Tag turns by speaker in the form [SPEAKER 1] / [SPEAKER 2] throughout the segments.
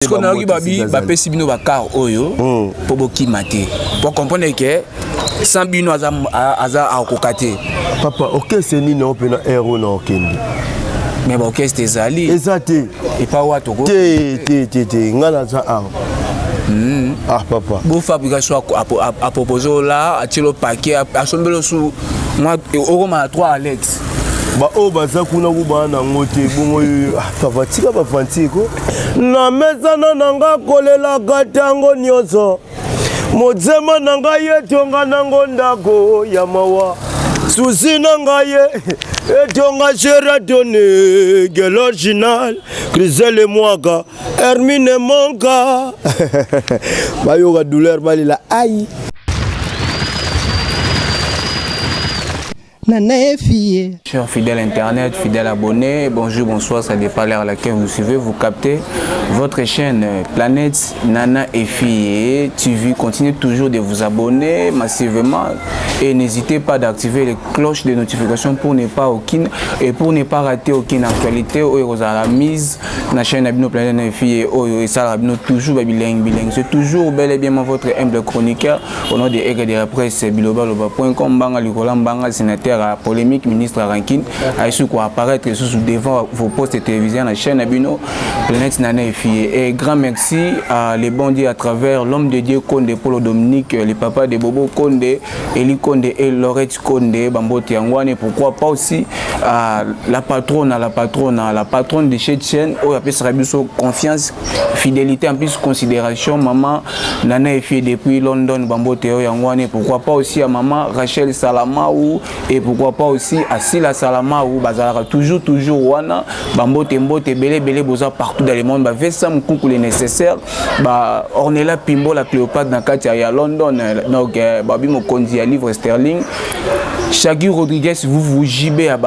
[SPEAKER 1] Parce qu'on a eu babi sibino bakar oyo pour boki maté pour comprendre que sans bino aza a kokate
[SPEAKER 2] papa OK c'est ni non pena héros non okende
[SPEAKER 1] mais bon qu'est-ce que zali
[SPEAKER 2] exacté
[SPEAKER 1] et pas wa toko
[SPEAKER 2] té ngala za ah papa
[SPEAKER 1] bo fabrication à proposer là a tilo paquet a sombelo sous moi au ma 3 Alex
[SPEAKER 2] ba o baza kuna kubana ngote bongo papa tika ba fantiko na meza nanga kolela katango nyoso mozema nanga yetonga nango ndako ya mawa susi nanga ye etonga Sheraton gel original Grisel Mwaka Hermine Monka bayoga douleur balila aïe
[SPEAKER 1] Chers fidèles internet, fidèles abonnés, bonjour, bonsoir, ça dépend l'heure à laquelle vous suivez, vous captez votre chaîne Planète Nana et Fille TV. Continuez toujours de vous abonner massivement et n'hésitez pas d'activer les cloches de notification pour ne pas rater aucune actualité ou la mise dans la chaîne Abino Planète Nana et Fille et ça Abino toujours bilingue. C'est toujours bel et bien votre humble chroniqueur au nom de Ega de la presse bilobaloba.com banga likolam banga sénateur à polémique ministre Rankin a su quoi apparaître devant vos postes télévisés à la chaîne Abino Planète Nana et Fille. Et grand merci à les bandits à travers l'homme de Dieu Konde, Polo Dominique, les papas de Bobo Konde, Eli Konde et Lorette Konde, Bambote Yangwane, et pourquoi pas aussi la patronne de cette chaîne, où il y a confiance, fidélité, en plus considération, maman Nana et Fille depuis London, Bambote Yangwane, pourquoi pas aussi à maman Rachel Salamaou, et pourquoi pas aussi à Sila Salamaou, Bazara, toujours Wana, Bambote Mbote, Belé, Boza partout dans le monde, ça me coucou les nécessaires, Ornella Pimbo, la Cléopâtre dans Katia London, donc Babi Mokondi à livre sterling. Shaggy Rodriguez, vous gibez à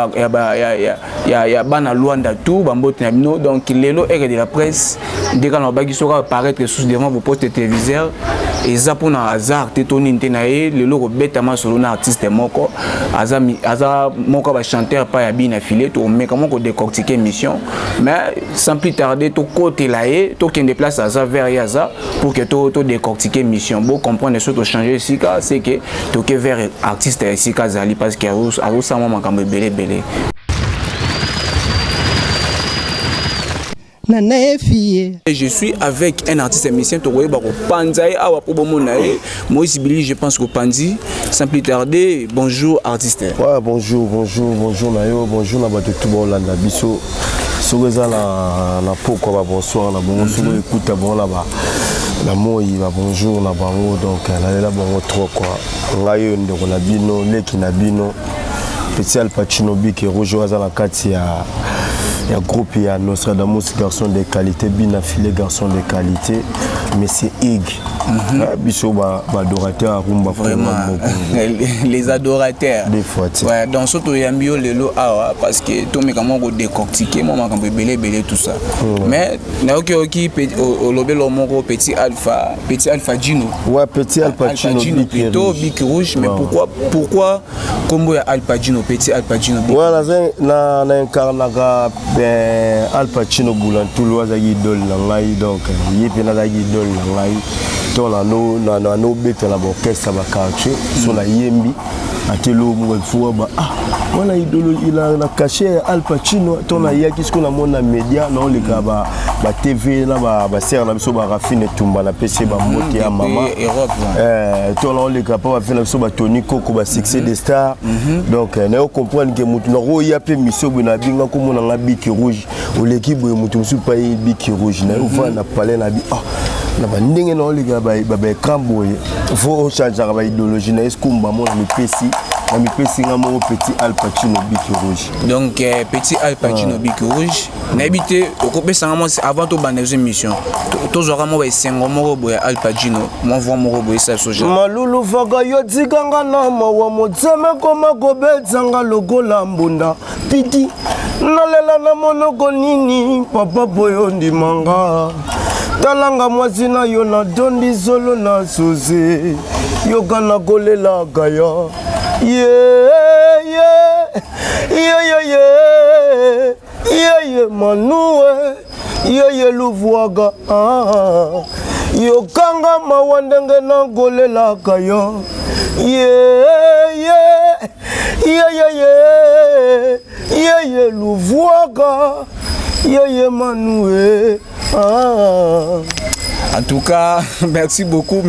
[SPEAKER 1] Bana Luanda tout, Bambote Nabino, donc l'élo est de la presse, dès qu'on a bagi sera apparaître sous devant vos postes téléviseurs, et ça pour un hasard, Tétoni Ntenae, l'élo rebête à ma solo artiste moko, Aza moko va chanter pas à bien affilé, tout mais comment qu'on décortiquer mission, mais sans plus tarder, tout côté là, tout qui déplace Aza vers Yaza pour que tout décortiquer mission. Bon comprendre ce que changer ici, c'est que tout qui vers artiste ici Kazali parce qu'il y a ça maman comme belé. Et je suis avec un artiste émission Moïse Billy, je pense que Pandi, sans plus tarder, bonjour artiste.
[SPEAKER 2] Ouais, bonjour Nayo, bonjour Nabato Tubolanda Bisso. Soureza na poko bonsoir na bon sourez écoute bon là-bas. La moi bonjour na bango donc là bongo trop quoi. Ngayo ndeko na bino leki na bino. Petit Al Pacino Biki rejoint à la kati ya groupe ya Nostradamus garçon de qualité bien affilé garçon de qualité mais c'est Ig biso adorateurs rumba
[SPEAKER 1] vraiment les adorateurs
[SPEAKER 2] des fois
[SPEAKER 1] ouais dans ce to yambio lelo awa parce que tout mais comment décortiquer moi quand belé tout ça mais na oki lobelo moko petit alpha Gino
[SPEAKER 2] ouais petit Alpha Gino
[SPEAKER 1] plutôt Big Rouge mais pourquoi combo ya Alpha Gino petit Alpha Gino
[SPEAKER 2] voilà na incarnaga ben Al Pacino Boulan tout loisa idole na ngai donc yepena da idole na ngai to na no beta la orchestre ba quartier so na yembi atelo mo fo ba wana idole ila na caché Al Pacino to na yaki ce qu'on a mona média na le ka ba TV na ba ser na biso ba rafine tumba na PC ba moti ya mama to na le ka pa ba fina biso ba Tony Coco ba succès des stars donc na comprendre que mutu na ro ya pe mission na binga ko mona nga Biki Rouge ou l'équipe de mutu su pa Biki Rouge na ufa na palais na bi na ba ndenge na le ka ba cramboye faut changer ba idéologie na eskumba mo na mipesi nga mo petit Al Pacino Biki Rouge
[SPEAKER 1] donc petit Al Pacino Biki Rouge n'habité au copé sangamo avant to bandeuse mission to zora mo ba sengo mo boya Al Pacino mo vo mo boya ça soja
[SPEAKER 2] malulu vaga yo dzikanga na mawa mo tseme koma go betsanga logola mbunda piti nalela na monoko nini papa boyo ndimanga talanga mwasi na yo na dondi solo na suze yo kana kolela gaya yeah manue Yeye luvuaga Yokanga mawandenge na golela kayo Yeye luvuaga Yeye manoué
[SPEAKER 1] En tout cas, merci beaucoup.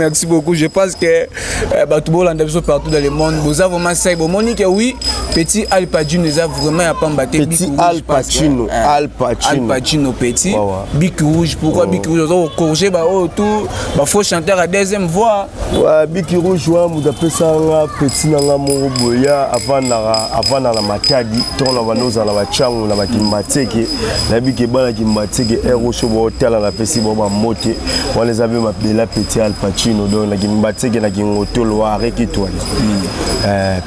[SPEAKER 1] Je pense que tout le monde partout dans le monde. Vous avez vraiment ça. Monique, oui, petit Al Pacino, vous avez vraiment à pambater.
[SPEAKER 2] Petit Al Pacino,
[SPEAKER 1] Al Pacino, petit. Bic rouge, pourquoi Bic rouge? Vous avez corrigé, tout. Il faut chanter à deuxième voix.
[SPEAKER 2] Ouais, Bic rouge, vous avez ça, petit nanga moroboya, avant la matadi, tourne la vanosa, la chango, la kimbateke, la bic bala kimbateke, héros sur le hôtel, la festival, moté. On les avait appelés petit Al Pacino, donc la Gimbateke, la Gimotolo, avec toi.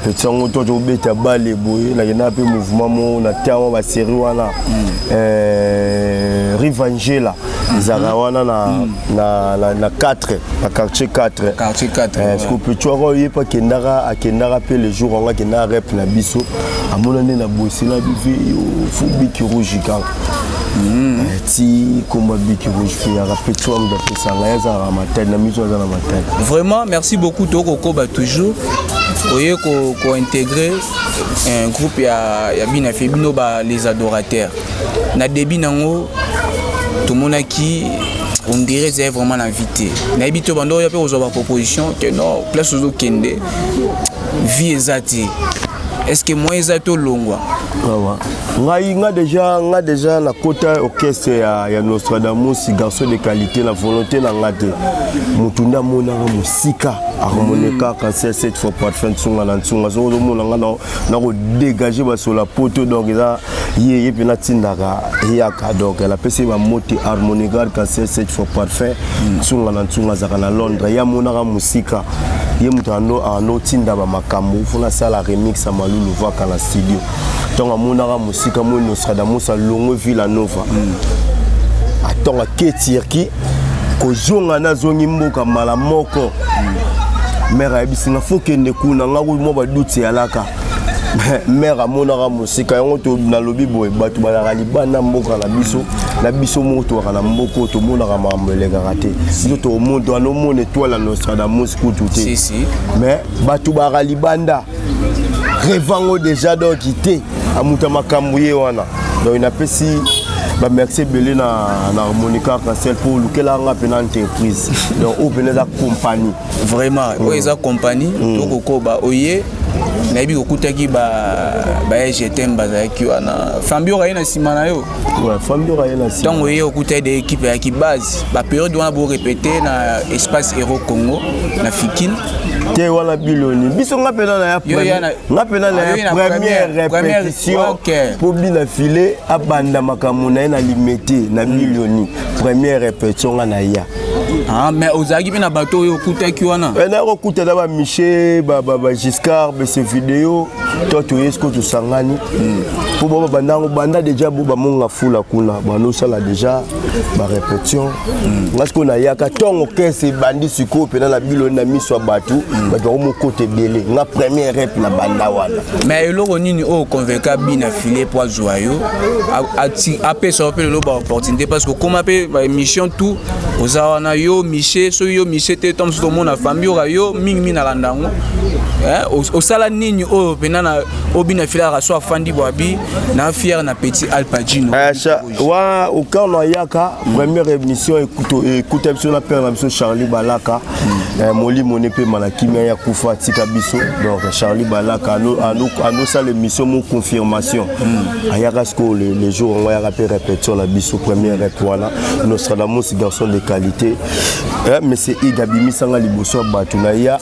[SPEAKER 2] Petit Angoto, tu bête à balé, la Genape mouvement, on a terme à série, Rivangela, Zarawana na 4, na quartier 4.
[SPEAKER 1] Quartier 4.
[SPEAKER 2] Est-ce que tu as pas Kendara, à Kendara, le jour on a Kendara rep la biso, à mon année la bosse, la bivée, au Foubi qui rouge.
[SPEAKER 1] Vraiment, merci beaucoup Toko toujours. Vous voyez qu'on intégrer un groupe il y a bien fait les adorateurs. Na début nango tout le monde qui on dirait c'est vraiment l'invité. Na habité bando il y a pas proposition que non place aux kende vie ezati. Est-ce que moi ezato longwa?
[SPEAKER 2] Nga déjà na kota orchestre ya Nostradamus garçon de qualité la volonté na ngate mutunda mona musika harmonica cancer 7 fois parfum tsunga na tsunga so do mona nga na ko dégager ba sur la poto donc ça yé pena tindaka yaka donc la pc ba moti harmonica cancer 7 fois parfum tsunga na tsunga za na Londres ya mona ga musika ye mutando ano tinda ba makambo funa sala remix ama lulu vaka na studio donc amonaka musika mo Nostradamus longo Villanova atonga ketirki kozonga na zongi mboka mala moko mera ebisinga fokende kuna nga mo ba duti alaka mera amonaka musika yango to na lobi boy batu balaka libanda mboka na biso moto kana mboko to monaka mambelega raté sino to mondo ano mone étoile la Nostradamus kututé mais batu balaka libanda revango déjà donc quitté amuta makambuye wana donc il a pesi ba merci belé na harmonica cancel pour lequel nga pena entreprise donc au pena compagnie
[SPEAKER 1] vraiment eza compagnie to ko ba oye na ibi okutaki ba GTM bazaki wana Fambio raina simana yo
[SPEAKER 2] ouais Fambio raina simana
[SPEAKER 1] donc oye okuta de équipe ya ki base ba période wana bo répéter na espace Héros Congo na Fikine
[SPEAKER 2] te wala biloni biso nga pena na première répétition pour bien filer abanda makamuna na limité na biloni première répétition na ya
[SPEAKER 1] mais ozaki na bateau yo kutaki wana
[SPEAKER 2] na ko kutela ba Michel ba Giscard be ces vidéos toto esko to sangani pour banda déjà bo ba monga fula kuna bano sala déjà ba répétition parce qu'on a yaka tongo kese bandi siko pena na biloni na miso batu ba do mo côté belé na première rep na banda wana
[SPEAKER 1] mais eloko nini o convaincre bina filer pour joyeux a pesa pe lo ba opportunité parce que comme appelle ba émission tout ozawana yo Michel so yo Michel te tom so mona famille yo mingi na landango au sala nini o pena na obina filer so afandi boabi na fier na petit Al Pacino
[SPEAKER 2] wa au quand on yaka première émission écoute sur la père na Charlie Balaka moli monepe malakimia ya kufa tika biso donc Charlie Balaka ano ça l'émission mon confirmation ayaka sko les jours on va répétition la biso première étoile Nostradamus garçon de qualité mais c'est Igabi misanga liboso batu na ya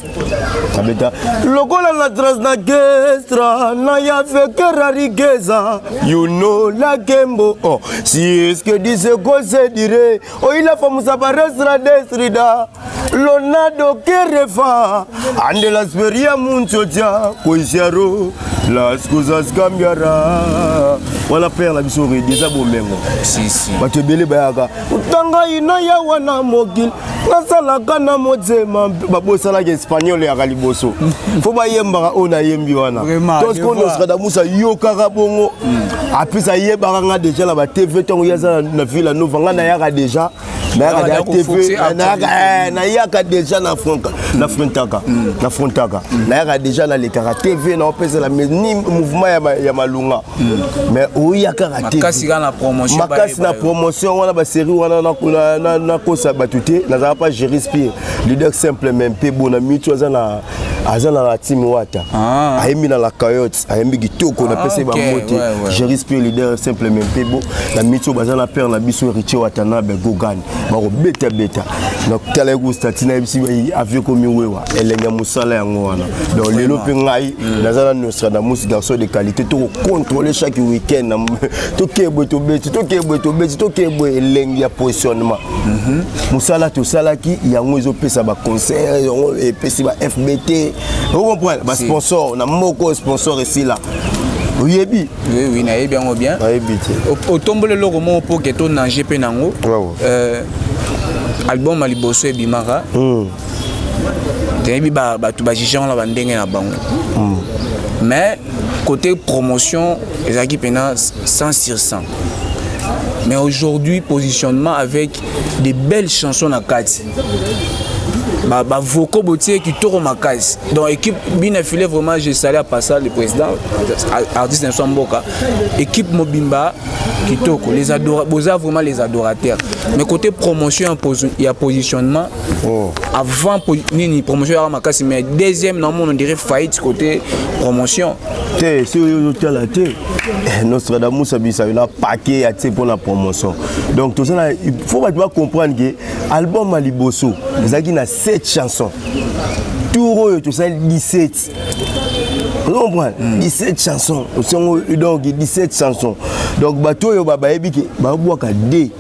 [SPEAKER 2] abeta lokola la trace na gestra na ya fekera rigeza you know la gembo oh si est-ce que dise cause dire oh il a famu sa parestra destrida lonado kerefa ande la speria munchoja koisiaro las cosas cambiara wala père la biso redisa bomengo
[SPEAKER 1] si
[SPEAKER 2] batebele bayaka utanga ina ya wana mogil nasala kana motema babosalaka espagnol ya kaliboso fo bayembaka oyo nayembi wana parce que Nostradamus ayokaka bongo apesi ayebaka nga déjà na batv ntango yaza na ville nova nga nayaka déjà nayaka tv nayaka déjà na frontaka nayaka déjà nalekaka tv naopesela ni mouvement ya malunga mais oyakaka tv makasi na promotion wana basérie wana nakosa bato te nazala pas je respire leader simple même pe bona mitu aza na team wata ayembi na la coyote ayembi kitoko na pese ba mote je respire leader simple même pe bo na mitu baza na père na biso héritier wata na be gogan bako beta donc tala ko statina bisi avion komi wewa elenga musala yango wana donc lelo pe ngai nazala Nostradamus garçon de qualité to contrôler chaque week-end to kebo to beti elengi ya positionnement musala to salaki yango ezopesa ba conseil yango epesi ba FBT vous comprenez ba sponsor na moko sponsor ici là oyebi
[SPEAKER 1] oui nayebi yango bien
[SPEAKER 2] oyebi
[SPEAKER 1] otombole loko mo po ke to na GP nango album aliboso ebimaka tebi bato bajigeant la bandenge na bango mais côté promotion ezaki pena 100 sur 100 mais aujourd'hui positionnement avec des belles chansons na kati ba vocaux botier qui toro makasi donc équipe bien affilée vraiment j'ai salé à passer le président artiste Nelson Mboka équipe Mobimba qui toko les adorateurs vraiment les adorateurs mais côté promotion il y a positionnement avant ni promotion à makasi mais deuxième non on dirait faillite côté promotion
[SPEAKER 2] té si la té Nostradamus abisa il a paquet pour la promotion donc tout ça il faut pas comprendre que album Aliboso ezaki na 7 chansons tout tout ça 17 on comprend 17 chansons donc 17 chansons donc bato yo baba ebiki ba bwaka D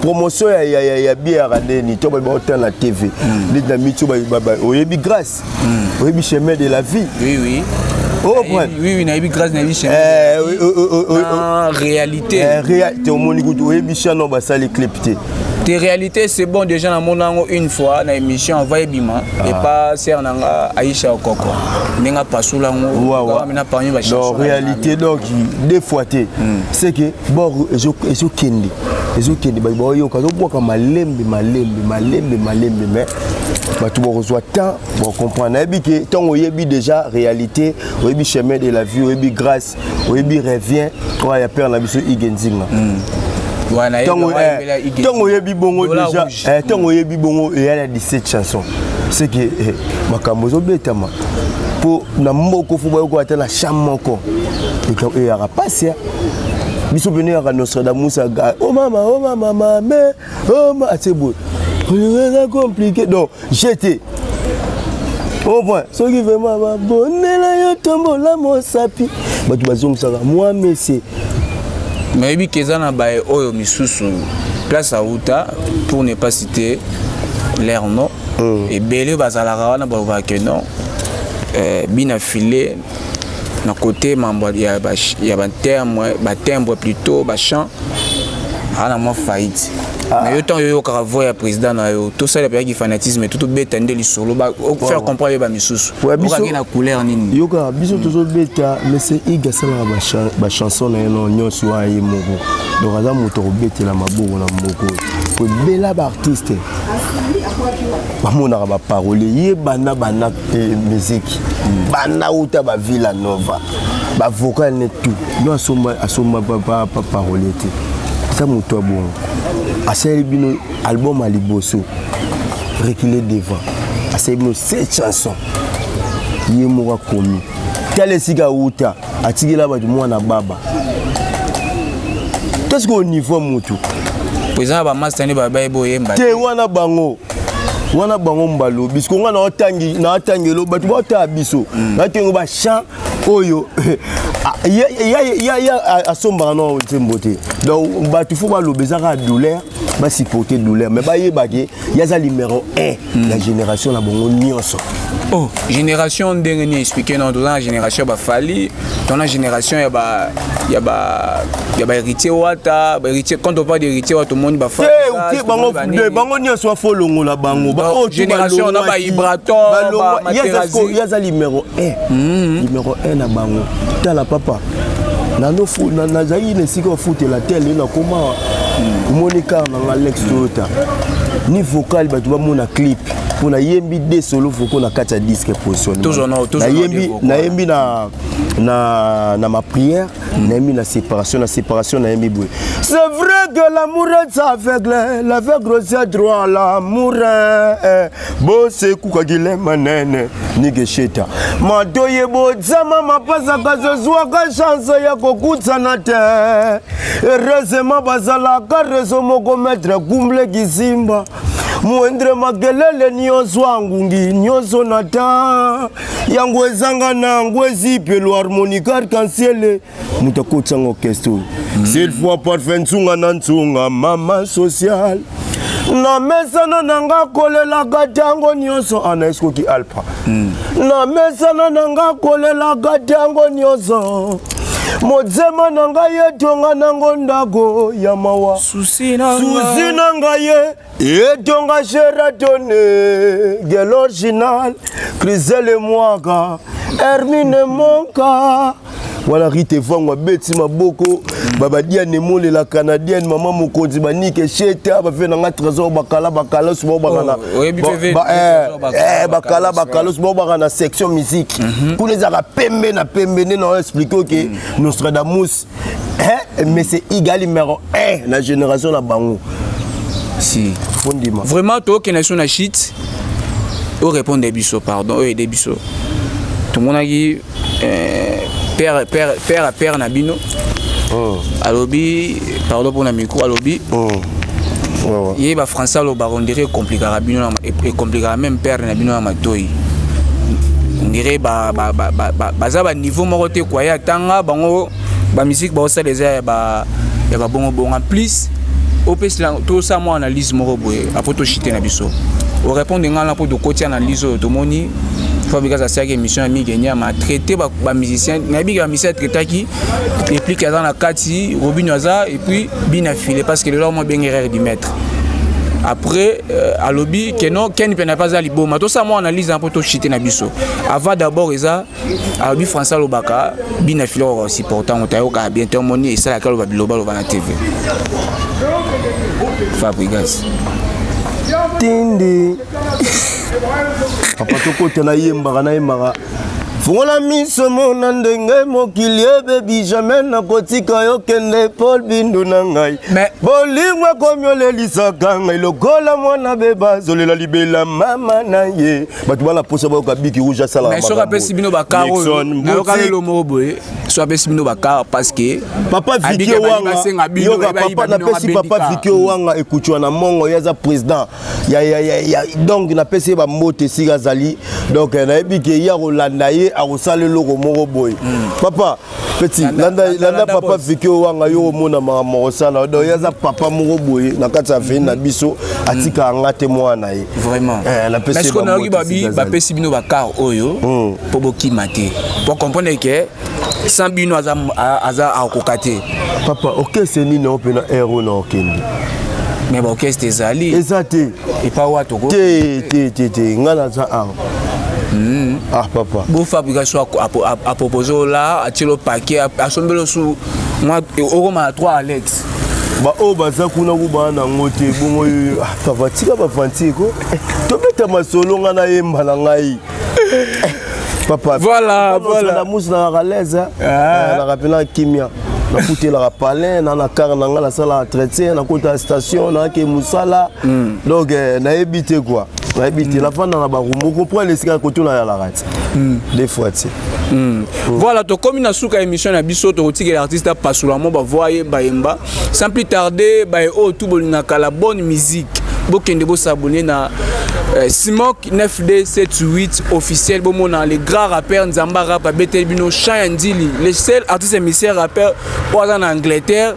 [SPEAKER 2] promotion ya bière ni to ba autant la TV les na mitu ba oyebi grâce oyebi chemin de la vie
[SPEAKER 1] oui oui na grâce na vie chemin réalité
[SPEAKER 2] réalité au moni ko oyebi chano ba sali clipté
[SPEAKER 1] tes réalités c'est bon déjà na monango une fois na émission envoyé bima et pas ser nanga Aïcha Okoko ninga pasula ngo na parmi ba chanson
[SPEAKER 2] réalité donc des fois c'est que bon ezo kendi ba yo ka boka malembe mais tu reçois tant pour comprendre et que tant oyebi déjà réalité oyebi chemin de la vie oyebi grâce oyebi revient toi ya père na biso igenzinga Tango yebi bongo déjà tango yebi bongo il y a 17 chansons c'est que makambozo betama pour na moko fo boyo ko atela chamoko et ya passer biso venir à Nostradamus oh mama mais oh ma c'est beau c'est compliqué donc j'étais au point ce qui vraiment bonela yo tombola mo sapi batu bazongisa moi monsieur
[SPEAKER 1] mais oui kezana bae oyo misusu place à Outa pour ne pas citer leur nom et belé bazalaka wana ba que non bina filé na côté membre ya ba terme plutôt ba chant ana mo faillite mais autant yo karavo ya président na yo tout ça le pays fanatisme tout beta ndeli solo ba faire comprendre ba misusu
[SPEAKER 2] biso
[SPEAKER 1] na couleur nini
[SPEAKER 2] yo ka biso toujours beta mais c'est igasala ba chanson na yo nyonso wa yemoko donc aza moto betela maboko na moko ko bela ba artiste ba mona ba parole ye bana musique bana uta ba Villa Nova ba vocal net tout yo asoma pas parole te ça moto bon Assez bino album Aliboso reculer devant assez bino 7 chansons yé moka komi tele sika uta atigela ba mwana baba qu'est-ce qu'au niveau moto
[SPEAKER 1] président ba master ni baba ebo yemba
[SPEAKER 2] te wana bango mbalo bisko nga na otangelo batu bota biso na tengo ba chant oyo ya asomba no tembote donc batu fo ba lobezaka douleur va supporter douleur mais ba yebaki yaza numéro 1 la génération la bongo nyonso.
[SPEAKER 1] Oh, génération ndenge expliquer non dans la génération ba fali, dans la génération ya ba héritier wata, héritier quand on parle d'héritier wata tout le monde ba fali.
[SPEAKER 2] Bango nyonso wa folongo la bango ba
[SPEAKER 1] génération na ba Ibraton ba Materazi.
[SPEAKER 2] Yaza numéro 1. Numéro 1 na bango. Tala papa. Nano fu na zayi ne siko foot la télé na comment Monica na Alex Toyota. Ni vocal ba tu ba mona clip. Pour na yembi des solo faut na kata disque position.
[SPEAKER 1] Toujours
[SPEAKER 2] na yembi na ma prière, na yembi na séparation na yembi boué. C'est vrai que l'amour est aveugle, l'aveugle c'est droit l'amour. Bo c'est kuka gile manene ni gesheta. Madoye bo zama mapasa kazo zwa ka chance ya kokutana te. Heureusement bazala ka rezo moko mettre kumble kizimba. Muendre magelele nyonso wangungi nyonso nata yango ezanga na ngwezi pelo harmonica arc-en-ciel mutakotsa orchestre cette fois parfait nsunga na nsunga mama social na mesana nanga kolela gatango nyonso ana eskoki alpa na mesana nanga kolela gatango nyonso Mozema nanga yetonga nango ndako ya mawa Susi nanga ye yetonga Sheratone Gel original Crisel Mwaka Hermine Monka Wala rite vangwa beti maboko Babadia nemole la canadienne Maman mokonzi banike sheta Bafe nanga trésor bakala Subo bakana bakala Subo bakana section musique Koune zara pembe na expliquer que Nostradamus mais c'est égal numéro 1 la génération la bango.
[SPEAKER 1] Si
[SPEAKER 2] fondiment.
[SPEAKER 1] Vraiment toi qui nation na shit au répondre des biso pardon des biso. Tout le monde a dit père na bino. Alobi pardon pour na micro alobi. Il va français le baron dirait compliqué bino et compliqué même père na bino na matoi. On dirait ba niveau moko te kwa ya tanga bango ba musique ba ça les ba ya ba bon en plus au pes tout ça moi analyse moko boye après to chiter na biso au répondre ngala pour de côté analyse to moni fabriquer ça c'est émission ami gagner ma traiter ba musicien na bi ga musicien traiter qui réplique dans la kati Robinoza et puis bina filé parce que le moi bien erreur du maître. Après, à lobby, Ken n'a pas ali bon. Tout ça, moi, analyse un peu tout chité na biso. Avant d'abord, ça, à lobby François Lobaka, bien affilié aussi pourtant, on t'a eu qu'à bientôt monnaie et ça, laquelle on va biloba on va la TV. Fabrigas.
[SPEAKER 2] Tindi. Papa toko tena yemba na yemba. Fongola miso mona ndenge mokili baby jamais na kotika yo kende Paul Bindu na ngai bolingwa komyolelisa ngai lokola mwana beba zolela libela mama na ye batu bana posa ba ka biki rouge sala
[SPEAKER 1] mais so rappelle sibino bakaro na lokale lo moboye so rappelle sibino bakaro parce que
[SPEAKER 2] papa Vikio wanga yo papa na pesi papa Vikio wanga ekutwa na mongo yaza président ya donc na pesi ba mote sigazali donc na ebike ya rolanda ye a osale loko moko boy papa petit landa papa Vikio wanga yo mona mama osala do yaza papa moko boy na kata fe na biso atika ngate mwana ye
[SPEAKER 1] vraiment
[SPEAKER 2] la pesi
[SPEAKER 1] parce qu'on a eu ba pesi bino bakar oyo pour bokimate pour comprendre que sans bino aza akokate
[SPEAKER 2] papa OK c'est ni non pena héros na okende
[SPEAKER 1] mais bon qu'est-ce que ezali
[SPEAKER 2] ezate
[SPEAKER 1] et pas wato ko
[SPEAKER 2] te ngala za ah papa
[SPEAKER 1] bon fabrication à proposer là à tirer le paquet à somber le sous moi au ma 3 Alex
[SPEAKER 2] ba o baza kuna kuba na ngote bongo papa tika ba fantiko to beta masolo ngana yemba na ngai papa
[SPEAKER 1] voilà
[SPEAKER 2] la mousse na galeza na rapela kimia na kutela la palin na car na ngala sala traiter na kota station na ke musala donc na ebité quoi na ebité la fin na ba rumbo comprendre les sika koto na la rate des fois tu
[SPEAKER 1] voilà to comme na suka émission na biso to tike l'artiste pasoulamo ba voyer ba yemba sans plus tarder ba o tout bolina la bonne musique bokende bo s'abonner na Simok 9D78 officiel bomona les grands rappeurs Nzamba Rap Betelbino Chayandili les seuls artistes émissaires rappeurs en Angleterre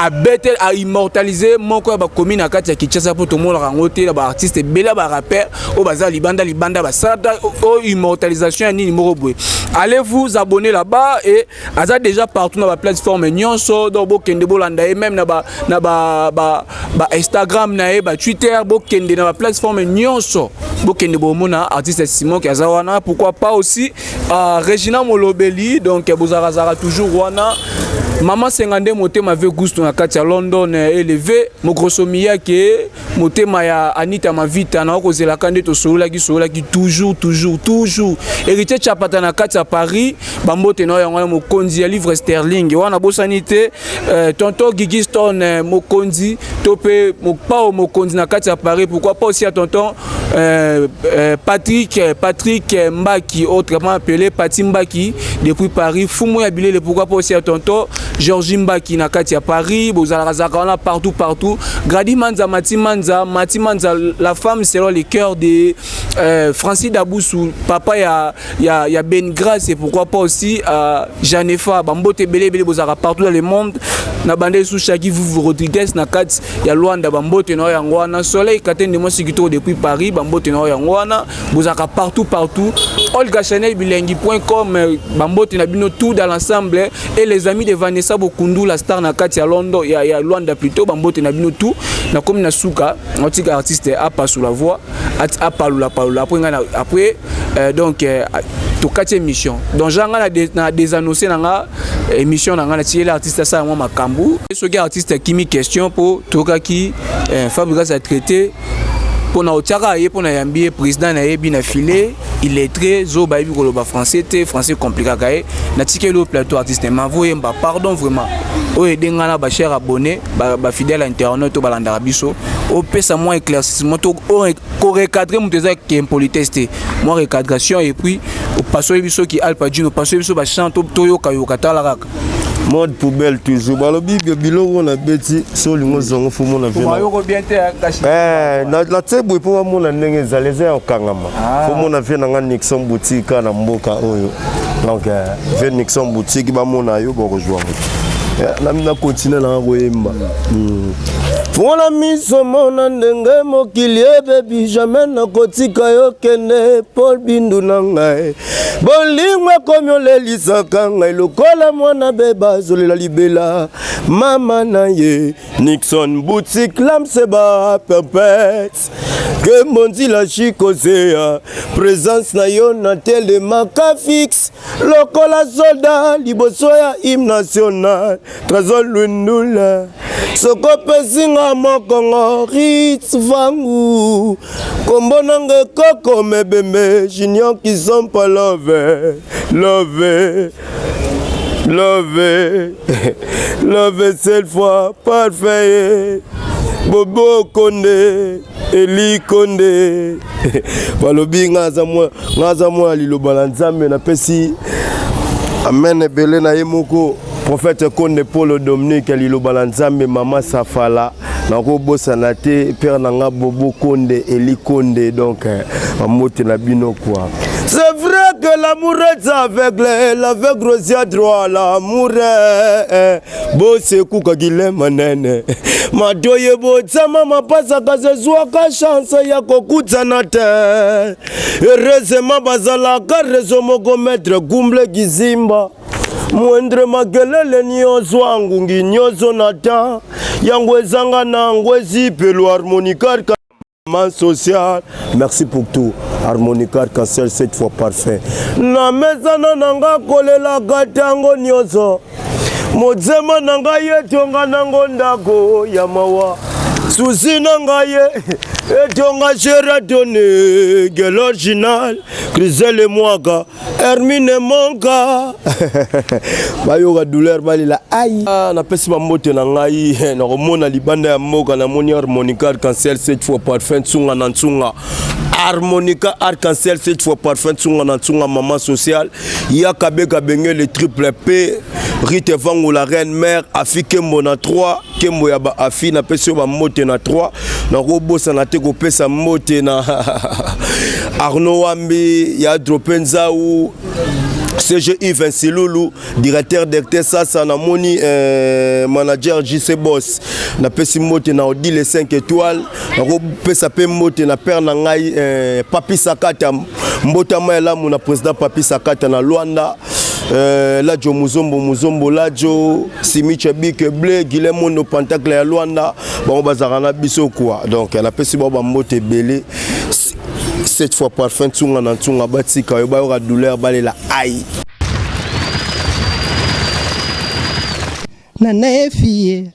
[SPEAKER 1] abete a immortaliser moko ba commune akati ya Kinshasa pour tout le monde rangote ba artiste bela ba rappeur au bazar libanda ba sada o immortalisation ni numéro boy. Allez vous abonner là-bas et aza déjà partout dans la plateforme nyonso do bokende bolanda et même na ba Instagram na e ba Twitter bokende na la plateforme nyonso bokende bomona artiste Simon Kazawana, pourquoi pas aussi Regina Molobeli, donc Bozarazara toujours wana Maman Sengande motema ve gusto na kati ya London élevé mo grosso mia ke motema ya Anita Mavita na okozela kande to solola ki toujours héritier chapata na kati ya Paris bambote na yango mokonzi ya livre sterling wana bosanité tonton Gigi Stone mokonzi topé mokpao mokonzi na kati ya Paris, pourquoi pas aussi à tonton Patrick Mbaki, autrement appelé Pati Mbaki depuis Paris, Fumo ya bilele, pourquoi pas aussi à tonton Georgie Mbaki na kati ya Paris, Bozalazaka partout. Grady Manza, Mati Manza, la femme selon les cœurs de Francis Daboussou, papa ya Ben Grace, et pourquoi pas aussi Janefa, Bambote Bele Bozara partout dans le monde, na bande sous Chaki vous Rodriguez na kati ya Luanda, Bambote no yangwana, Soleil Katen de Mosikito depuis Paris, Bambote no yangwana, Bozaka partout. Olga Chanel bilengi.com, Bambote na bino tout dans l'ensemble, et les amis de Vanessa Bokundu, la star na kati ya London, ya Luanda plutôt, Bambote na bino tout, na comme na souka, un artiste a pas sous la voix, a palula, après, donc, to 4e émission. Donc, j'ai des annoncés dans la émission, dans l'artiste, ça, moi, Makambu. Ce gars artiste qui mis question pour Tokaki, Fabrice a traité. Pour na otaka ye pour na yambier président na yebi na filé il est très zo ba yebi koloba français compliqué kae na tike le plateau artiste mavoye mba pardon vraiment o edenga na ba cher abonné ba fidèle internet to balanda biso o pesa moins éclaircissement to o recadrer muteza qui impolitesse moi recadration et puis au passo biso qui alpa dino passo biso ba chante to yoka tala kaka
[SPEAKER 2] mode poubelle toujours balobi biloko na beti solingo zongo fumo na vena la tebo pour mona ndenge zaleze okangama fumo na vena nga Nixon boutique na mboka oyo donc ve Nixon boutique ba mona yo boko joindre na continuer na koyemba Fona miso mona ndenge mokili bebi jamais na kotika yo kende Paul Bindu na ngai bolingwe komyo lelisaka ngai lokola mwana beba zolela libela mama na ye Nixon boutique lamseba perpète que mondi la chikosea présence na yo na telemaka fixe lokola soldat liboso ya hymne national trésor lundula soko pesinga mokongo ritz vangu kombonange koko mebembe junior qui sont pas love cette fois parfait Bobo Konde Eli Konde balobi ngaza mwa liloba la nzambe na pesi amen ebele na ye moko prophète Konde Paul Dominique liloba la nzambe mama Safala na ko bosana te père nanga Bobo Konde Eli Konde donc amote na bino quoi. C'est vrai que l'amour est aveugle, l'aveugle aussi à droit, l'amour est beau, c'est kouka gile manene. Madoye bo tsama mapasa kaze zwaka chance ya kokuta na te. Heureusement bazala ka rezo moko maître gumble gizimba. Mwendre magelele nyozo wangu nginyozo nata. Yangu ezanga na ngwezi pelo harmonica social. Merci pour tout. Harmonica Arc-en-Ciel 7 fois parfait. Na mezana nanga kolela gatango nyozo. Mozema nanga yetonga nango ndako ya mawa. Susi nanga ye etonga Sheraton gel original. Crisel Mwaka Hermine Monka. Bayoga douleur balila aïe. Na pesi mamote na ngai na romona libanda ya moka na moni Harmonica Arc-en-Ciel 7 fois parfait tsunga na tsunga. Harmonica Arc-en-Ciel 7 fois parfait tsunga na tsunga maman sociale. Yakabeka benge le triple P. Rite vango la reine mère afi kembo na 3 kembo ya ba afi na pesi ba mote na 3 na robosa na te ko pesa mote na Arnaud Wambi ya Dropenza ou CG Yves Siloulou, directeur d'acteur Sasa Namoni, manager JC Boss. Na pesi mote na Odile 5 étoiles. Na pesa pe mote na père na ngai Papi Sakata mbota maela muna président Papi Sakata na Luanda. Lajo Muzombo Lajo Simiche Bike Blé Guillermo no Pentacle ya Luanda ba bazarana biso quoi. Donc na pesi ba mote belé. Cette fois parfum tsunga na tsunga batika yo ba douleur balela aïe.
[SPEAKER 3] Nana fille